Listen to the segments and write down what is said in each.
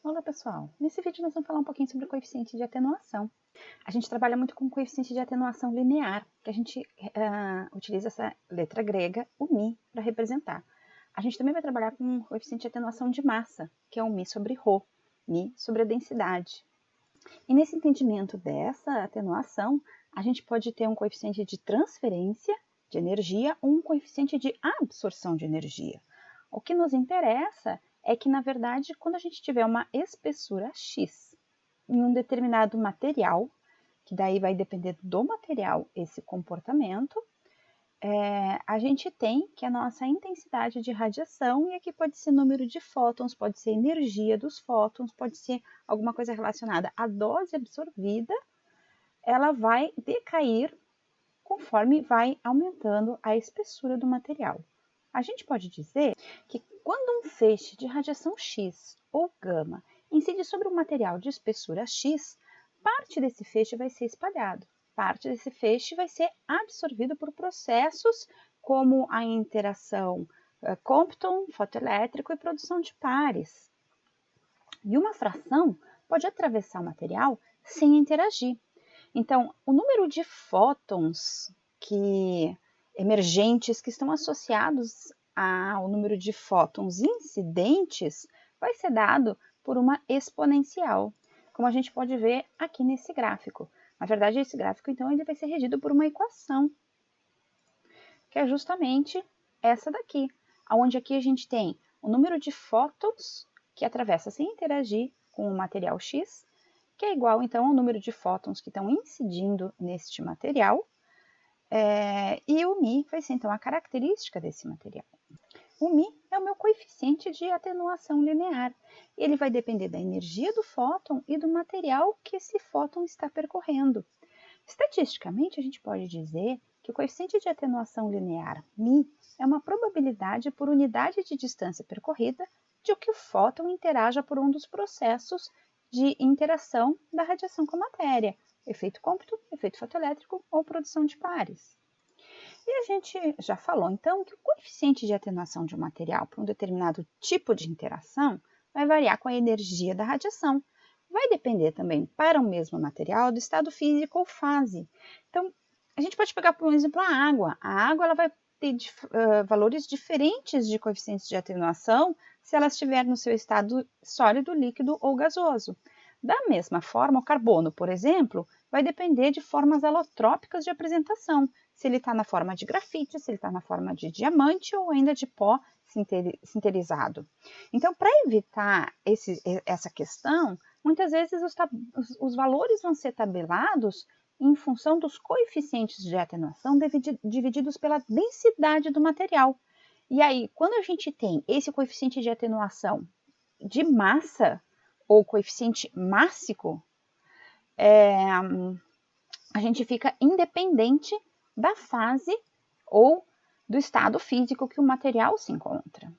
Olá pessoal, nesse vídeo nós vamos falar um pouquinho sobre o coeficiente de atenuação. A gente trabalha muito com o coeficiente de atenuação linear, que a gente utiliza essa letra grega, o μ, para representar. A gente também vai trabalhar com o coeficiente de atenuação de massa, que é o μ sobre ρ, μ sobre a densidade. E nesse entendimento dessa atenuação, a gente pode ter um coeficiente de transferência de energia ou um coeficiente de absorção de energia. O que nos interessa é que, na verdade, quando a gente tiver uma espessura X em um determinado material, que daí vai depender do material esse comportamento, a gente tem que a nossa intensidade de radiação, e aqui pode ser número de fótons, pode ser energia dos fótons, pode ser alguma coisa relacionada à dose absorvida, ela vai decair conforme vai aumentando a espessura do material. A gente pode dizer que quando um feixe de radiação X ou gama incide sobre um material de espessura X, parte desse feixe vai ser espalhado, parte desse feixe vai ser absorvido por processos como a interação Compton, fotoelétrico e produção de pares. E uma fração pode atravessar o material sem interagir. Então, o número de fótons emergentes que estão associados ao número de fótons incidentes vai ser dado por uma exponencial, como a gente pode ver aqui nesse gráfico. Na verdade, esse gráfico, então, ele vai ser regido por uma equação, que é justamente essa daqui, onde aqui a gente tem o número de fótons que atravessa sem interagir com o material X, que é igual, então, ao número de fótons que estão incidindo neste material, e o μ vai ser, então, a característica desse material. O μ é o meu coeficiente de atenuação linear. Ele vai depender da energia do fóton e do material que esse fóton está percorrendo. Estatisticamente, a gente pode dizer que o coeficiente de atenuação linear μ é uma probabilidade por unidade de distância percorrida de que o fóton interaja por um dos processos de interação da radiação com a matéria, efeito Compton, efeito fotoelétrico ou produção de pares. E a gente já falou, então, que o coeficiente de atenuação de um material para um determinado tipo de interação vai variar com a energia da radiação. Vai depender também, para o mesmo material, do estado físico ou fase. Então, a gente pode pegar, por exemplo, a água. A água ela vai ter valores diferentes de coeficientes de atenuação se ela estiver no seu estado sólido, líquido ou gasoso. Da mesma forma, o carbono, por exemplo, vai depender de formas alotrópicas de apresentação, se ele está na forma de grafite, se ele está na forma de diamante ou ainda de pó sinterizado. Então, para evitar essa questão, muitas vezes os valores vão ser tabelados em função dos coeficientes de atenuação divididos pela densidade do material. E aí, quando a gente tem esse coeficiente de atenuação de massa, ou coeficiente mássico, a gente fica independente da fase ou do estado físico que o material se encontra.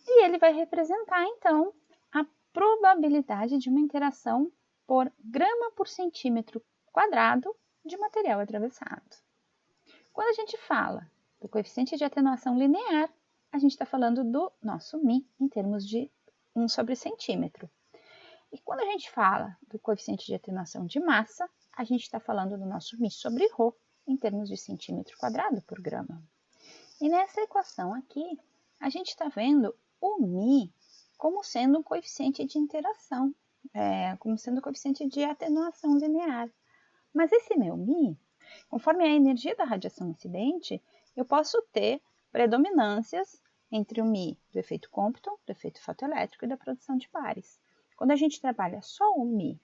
E ele vai representar, então, a probabilidade de uma interação por grama por centímetro quadrado de material atravessado. Quando a gente fala do coeficiente de atenuação linear, a gente está falando do nosso μ em termos de 1 sobre centímetro. E quando a gente fala do coeficiente de atenuação de massa, a gente está falando do nosso μ sobre ρ em termos de centímetro quadrado por grama. E nessa equação aqui, a gente está vendo o μ como sendo um coeficiente de interação, como sendo um coeficiente de atenuação linear. Mas esse meu μ, conforme a energia da radiação incidente, eu posso ter predominâncias entre o μ do efeito Compton, do efeito fotoelétrico e da produção de pares. Quando a gente trabalha só o μ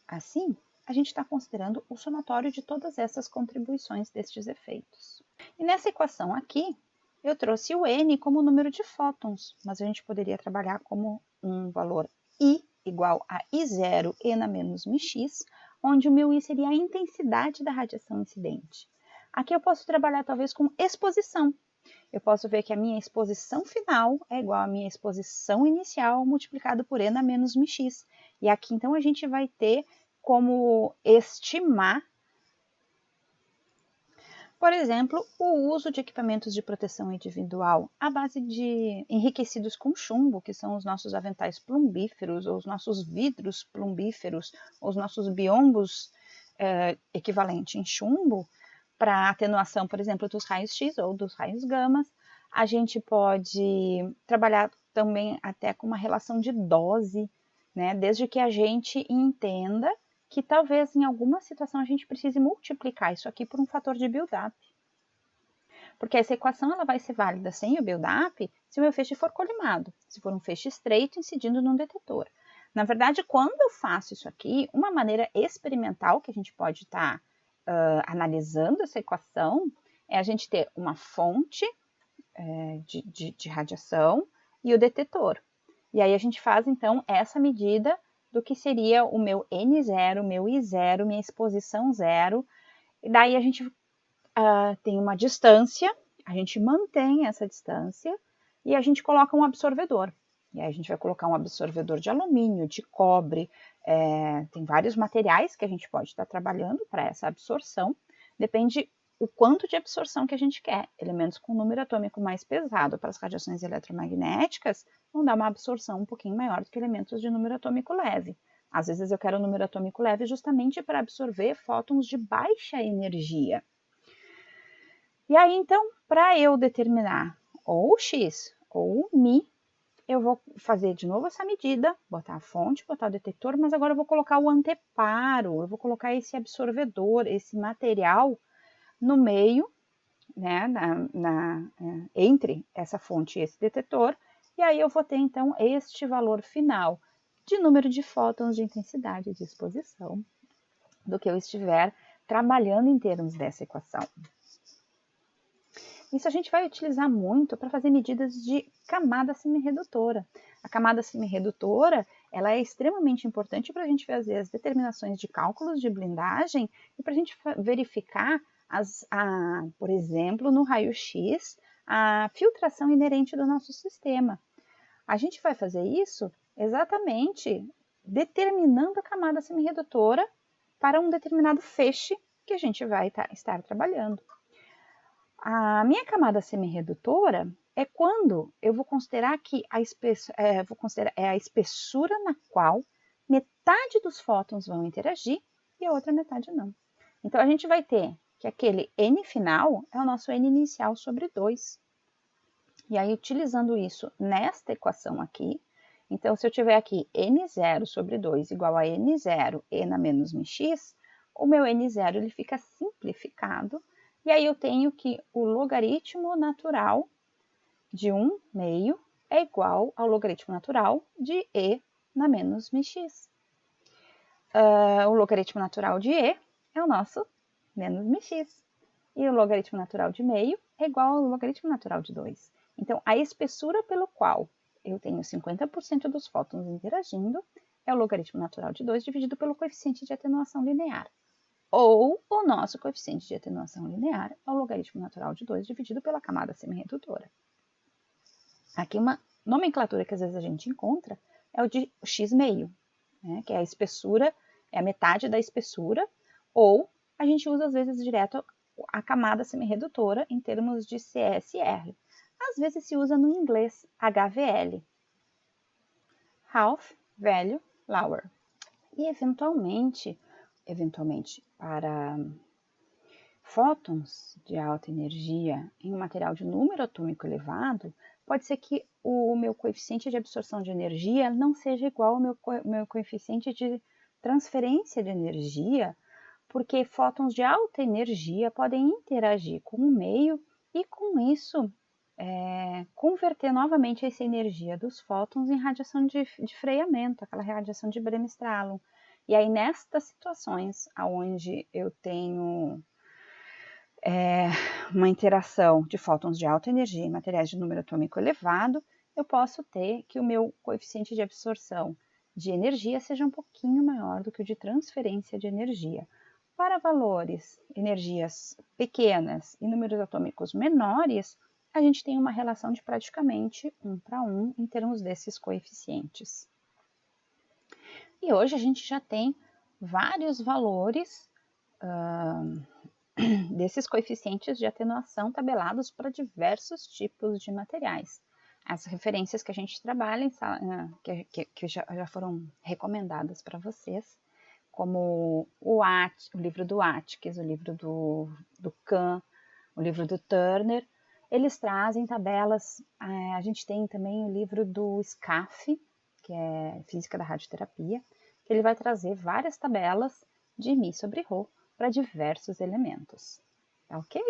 assim, a gente está considerando o somatório de todas essas contribuições destes efeitos. E nessa equação aqui, eu trouxe o N como número de fótons, mas a gente poderia trabalhar como um valor I igual a I0 e na menos μx, onde o meu I seria a intensidade da radiação incidente. Aqui eu posso trabalhar talvez com exposição. Eu posso ver que a minha exposição final é igual à minha exposição inicial multiplicado por E na menos μx. E aqui, então, a gente vai ter como estimar Por exemplo, o uso de equipamentos de proteção individual à base de enriquecidos com chumbo, que são os nossos aventais plumbíferos, ou os nossos vidros plumbíferos, ou os nossos biombos equivalente em chumbo, para atenuação, por exemplo, dos raios X ou dos raios gamas. A gente pode trabalhar também até com uma relação de dose, né? Desde que a gente entenda que talvez em alguma situação a gente precise multiplicar isso aqui por um fator de build-up. Porque essa equação ela vai ser válida sem o build-up se o meu feixe for colimado, se for um feixe estreito incidindo num detetor. Na verdade, quando eu faço isso aqui, uma maneira experimental que a gente pode estar analisando essa equação é a gente ter uma fonte de radiação e o detetor. E aí a gente faz, então, essa medida do que seria o meu N0, meu I0, minha exposição zero. E daí a gente tem uma distância, a gente mantém essa distância e a gente coloca um absorvedor. E aí a gente vai colocar um absorvedor de alumínio, de cobre, tem vários materiais que a gente pode estar trabalhando para essa absorção. Depende o quanto de absorção que a gente quer. Elementos com número atômico mais pesado para as radiações eletromagnéticas vão dar uma absorção um pouquinho maior do que elementos de número atômico leve. Às vezes eu quero um número atômico leve justamente para absorver fótons de baixa energia. E aí, então, para eu determinar ou o X ou o Mi, eu vou fazer de novo essa medida, botar a fonte, botar o detetor, mas agora eu vou colocar o anteparo, eu vou colocar esse absorvedor, esse material no meio, né, entre essa fonte e esse detetor, e aí eu vou ter, então, este valor final de número de fótons de intensidade de exposição do que eu estiver trabalhando em termos dessa equação. Isso a gente vai utilizar muito para fazer medidas de camada semiredutora. A camada semiredutora ela é extremamente importante para a gente fazer as determinações de cálculos de blindagem e para a gente verificar, por exemplo, no raio-x, a filtração inerente do nosso sistema. A gente vai fazer isso exatamente determinando a camada semiredutora para um determinado feixe que a gente vai estar trabalhando. A minha camada semiredutora é quando eu vou considerar que a espessura na qual metade dos fótons vão interagir e a outra metade não. Então, a gente vai ter que aquele N final é o nosso N inicial sobre 2. E aí, utilizando isso nesta equação aqui, então, se eu tiver aqui N0 sobre 2 igual a N0 e na menos mx, o meu N0 ele fica simplificado. E aí eu tenho que o logaritmo natural de 1 meio é igual ao logaritmo natural de E na menos mx. O logaritmo natural de E é o nosso menos mx. E o logaritmo natural de meio é igual ao logaritmo natural de 2. Então, a espessura pelo qual eu tenho 50% dos fótons interagindo é o logaritmo natural de 2 dividido pelo coeficiente de atenuação linear. Ou o nosso coeficiente de atenuação linear é o logaritmo natural de 2 dividido pela camada semiredutora. Aqui uma nomenclatura que às vezes a gente encontra é o de x meio, né, que é a espessura, é a metade da espessura, ou a gente usa às vezes direto a camada semiredutora em termos de CSR. Às vezes se usa no inglês HVL, Half Value Lower. E eventualmente para fótons de alta energia em um material de número atômico elevado, pode ser que o meu coeficiente de absorção de energia não seja igual ao meu coeficiente de transferência de energia, porque fótons de alta energia podem interagir com o meio e, com isso, converter novamente essa energia dos fótons em radiação de freamento, aquela radiação de Bremsstrahlung. E aí, nestas situações onde eu tenho uma interação de fótons de alta energia em materiais de número atômico elevado, eu posso ter que o meu coeficiente de absorção de energia seja um pouquinho maior do que o de transferência de energia. Para valores, energias pequenas e números atômicos menores, a gente tem uma relação de praticamente 1 para 1 em termos desses coeficientes. E hoje a gente já tem vários valores desses coeficientes de atenuação tabelados para diversos tipos de materiais. As referências que a gente trabalha, que já foram recomendadas para vocês, como o livro do Atkins, o livro do Kahn, o livro do Turner, eles trazem tabelas. A gente tem também o livro do Scaff, que é Física da Radioterapia, que ele vai trazer várias tabelas de Mi sobre Rho para diversos elementos. Tá ok?